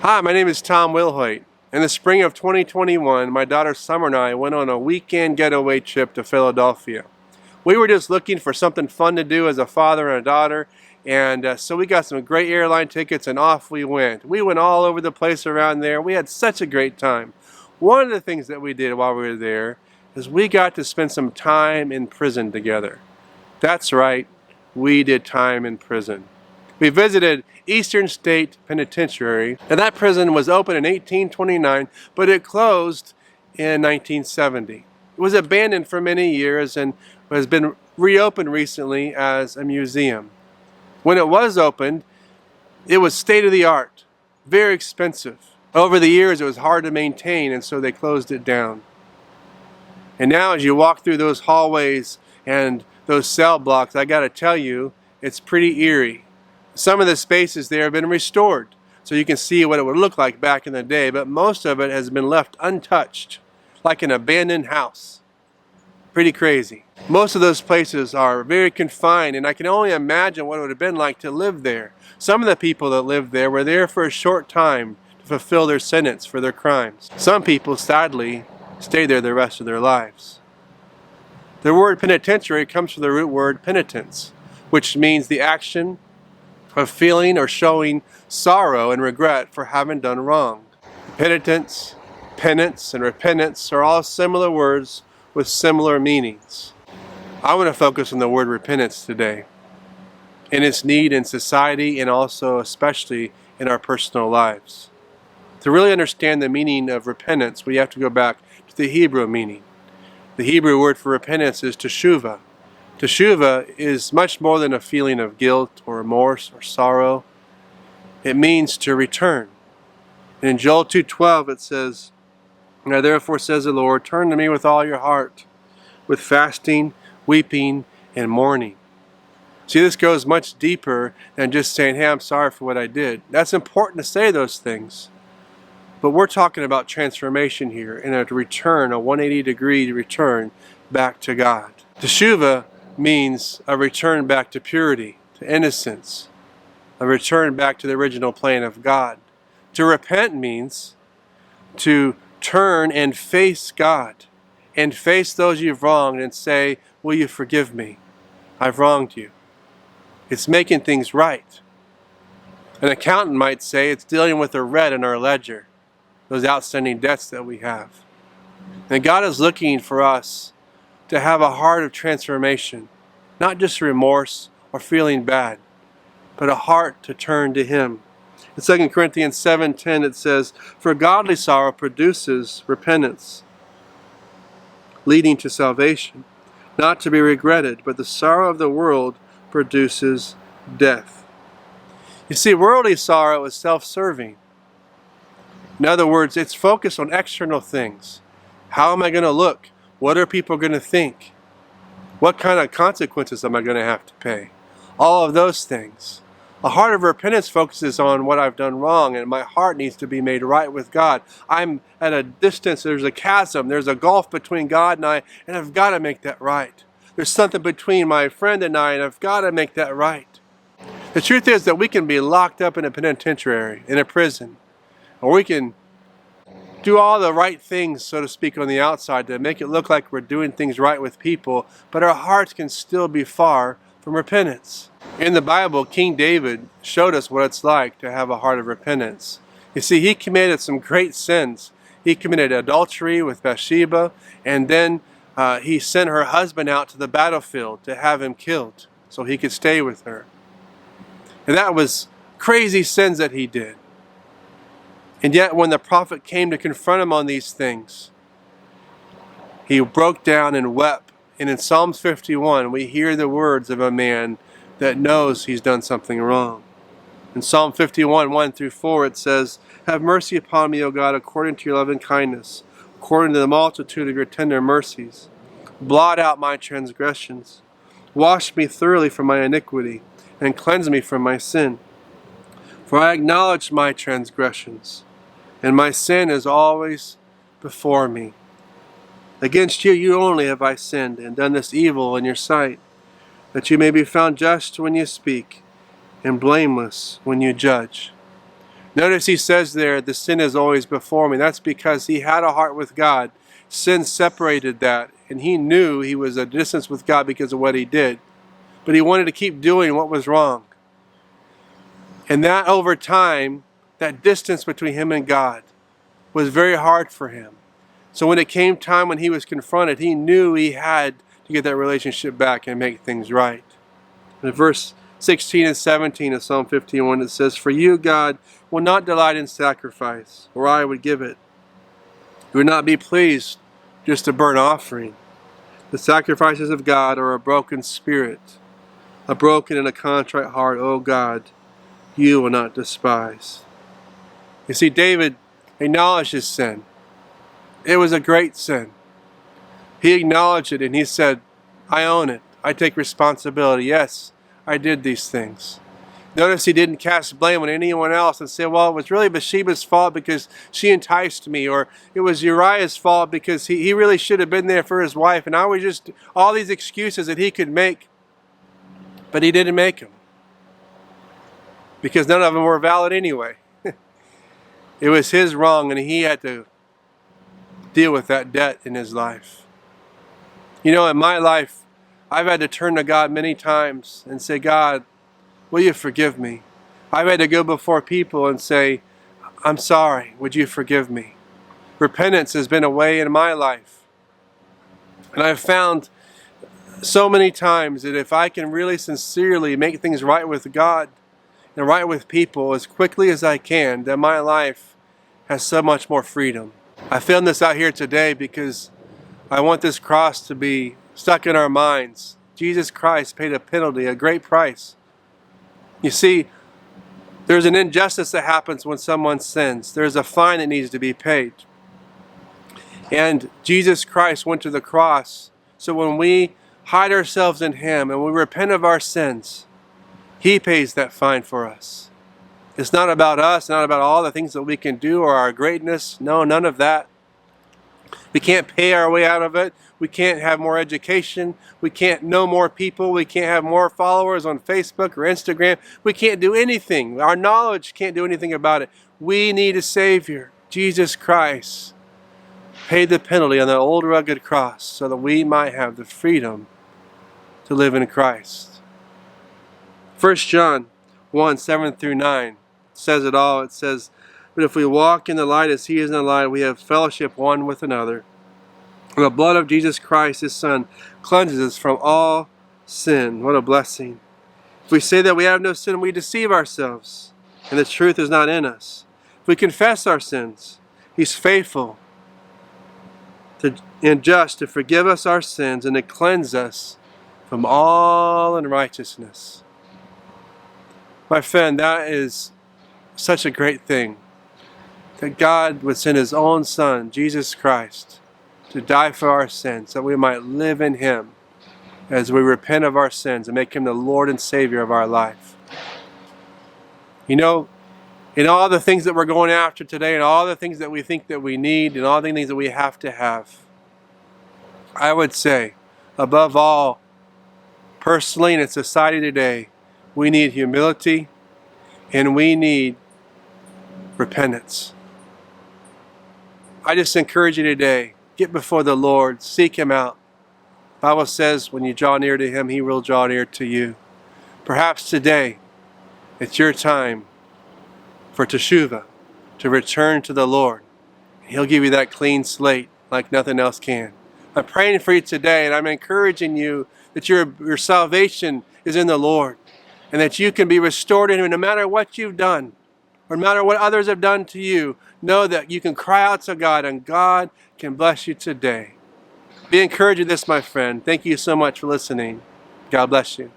Hi, my name is Tom Wilhoit. In the spring of 2021, my daughter Summer and I went on a weekend getaway trip to Philadelphia. We were just looking for something fun to do as a father and a daughter, and so we got some great airline tickets and off we went. We went all over the place around there. We had such a great time. One of the things that we did while we were there is we got to spend some time in prison together. That's right, we did time in prison. We visited Eastern State Penitentiary, and that prison was opened in 1829, but it closed in 1970. It was abandoned for many years and has been reopened recently as a museum. When it was opened, it was state-of-the-art, very expensive. Over the years, it was hard to maintain, and so they closed it down. And now as you walk through those hallways and those cell blocks, I gotta tell you, it's pretty eerie. Some of the spaces there have been restored, so you can see what it would look like back in the day, but most of it has been left untouched, like an abandoned house. Pretty crazy. Most of those places are very confined, and I can only imagine what it would have been like to live there. Some of the people that lived there were there for a short time to fulfill their sentence for their crimes. Some people, sadly, stay there the rest of their lives. The word penitentiary comes from the root word penitence, which means the action of feeling or showing sorrow and regret for having done wrong. Penitence, penance, and repentance are all similar words with similar meanings. I want to focus on the word repentance today, and its need in society and also especially in our personal lives. To really understand the meaning of repentance, we have to go back to the Hebrew meaning. The Hebrew word for repentance is Teshuva. Teshuva is much more than a feeling of guilt or remorse or sorrow. It means to return. And in Joel 2:12 it says, "Now therefore says the Lord, turn to me with all your heart, with fasting, weeping, and mourning." See, this goes much deeper than just saying, hey, I'm sorry for what I did. That's important to say those things. But we're talking about transformation here and a return, a 180-degree return back to God. Teshuva means a return back to purity, to innocence, a return back to the original plan of God. To repent means to turn and face God and face those you've wronged and say, will you forgive me? I've wronged you. It's making things right. An accountant might say it's dealing with a red in our ledger, those outstanding debts that we have. And God is looking for us to have a heart of transformation, not just remorse or feeling bad, but a heart to turn to Him. In 2 Corinthians 7:10 it says, "For godly sorrow produces repentance, leading to salvation, not to be regretted, but the sorrow of the world produces death." You see, worldly sorrow is self-serving. In other words, it's focused on external things. How am I going to look? What are people going to think? What kind of consequences am I going to have to pay? All of those things. A heart of repentance focuses on what I've done wrong, and my heart needs to be made right with God. I'm at a distance, there's a chasm, there's a gulf between God and I, and I've got to make that right. There's something between my friend and I, and I've got to make that right. The truth is that we can be locked up in a penitentiary, in a prison, or we can do all the right things, so to speak, on the outside to make it look like we're doing things right with people, but our hearts can still be far from repentance. In the Bible, King David showed us what it's like to have a heart of repentance. You see, he committed some great sins. He committed adultery with Bathsheba, and then he sent her husband out to the battlefield to have him killed so he could stay with her. And that was crazy sins that he did. And yet when the prophet came to confront him on these things, he broke down and wept. And in Psalms 51, we hear the words of a man that knows he's done something wrong. In Psalm 51, 1-4, it says, "Have mercy upon me, O God, according to your loving kindness, according to the multitude of your tender mercies. Blot out my transgressions. Wash me thoroughly from my iniquity, and cleanse me from my sin. For I acknowledge my transgressions, and my sin is always before me. Against you only have I sinned, and done this evil in your sight, that you may be found just when you speak, and blameless when you judge." Notice he says there, the sin is always before me. That's because he had a heart with God. Sin separated that, and he knew he was at a distance with God because of what he did. But he wanted to keep doing what was wrong. And that over time, that distance between him and God was very hard for him. So when it came time when he was confronted, he knew he had to get that relationship back and make things right. In verse 16 and 17 of Psalm 51, it says, "For you, God, will not delight in sacrifice, or I would give it. You would not be pleased just a burnt offering. The sacrifices of God are a broken spirit, a broken and a contrite heart, O God, you will not despise." You see, David acknowledged his sin. It was a great sin. He acknowledged it and he said, I own it. I take responsibility. Yes, I did these things. Notice he didn't cast blame on anyone else and say, well, it was really Bathsheba's fault because she enticed me, or it was Uriah's fault because he really should have been there for his wife. And I was just all these excuses that he could make, but he didn't make them because none of them were valid anyway. It was his wrong, and he had to deal with that debt in his life. You know, in my life, I've had to turn to God many times and say, God, will you forgive me? I've had to go before people and say, I'm sorry, would you forgive me? Repentance has been a way in my life. And I've found so many times that if I can really sincerely make things right with God and right with people as quickly as I can, then my life has so much more freedom. I filmed this out here today because I want this cross to be stuck in our minds. Jesus Christ paid a penalty, a great price. You see, there's an injustice that happens when someone sins. There's a fine that needs to be paid. And Jesus Christ went to the cross. So when we hide ourselves in Him and we repent of our sins, He pays that fine for us. It's not about us, not about all the things that we can do or our greatness. No, none of that. We can't pay our way out of it. We can't have more education. We can't know more people. We can't have more followers on Facebook or Instagram. We can't do anything. Our knowledge can't do anything about it. We need a Savior. Jesus Christ paid the penalty on the old rugged cross so that we might have the freedom to live in Christ. 1 John 1, 7 through 9 says it all. It says, but if we walk in the light as He is in the light, we have fellowship one with another. And the blood of Jesus Christ, His Son, cleanses us from all sin. What a blessing. If we say that we have no sin, we deceive ourselves, and the truth is not in us. If we confess our sins, He's faithful and just to forgive us our sins and to cleanse us from all unrighteousness. My friend, that is such a great thing, that God would send His own Son, Jesus Christ, to die for our sins, that we might live in Him as we repent of our sins and make Him the Lord and Savior of our life. You know, in all the things that we're going after today and all the things that we think that we need and all the things that we have to have, I would say, above all, personally and in society today, we need humility and we need repentance. I just encourage you today, get before the Lord, seek Him out. The Bible says when you draw near to Him, He will draw near to you. Perhaps today, it's your time for Teshuva, to return to the Lord. He'll give you that clean slate like nothing else can. I'm praying for you today, and I'm encouraging you that your salvation is in the Lord, and that you can be restored in Him no matter what you've done, or no matter what others have done to you. Know that you can cry out to God, and God can bless you today. Be encouraged in this, my friend. Thank you so much for listening. God bless you.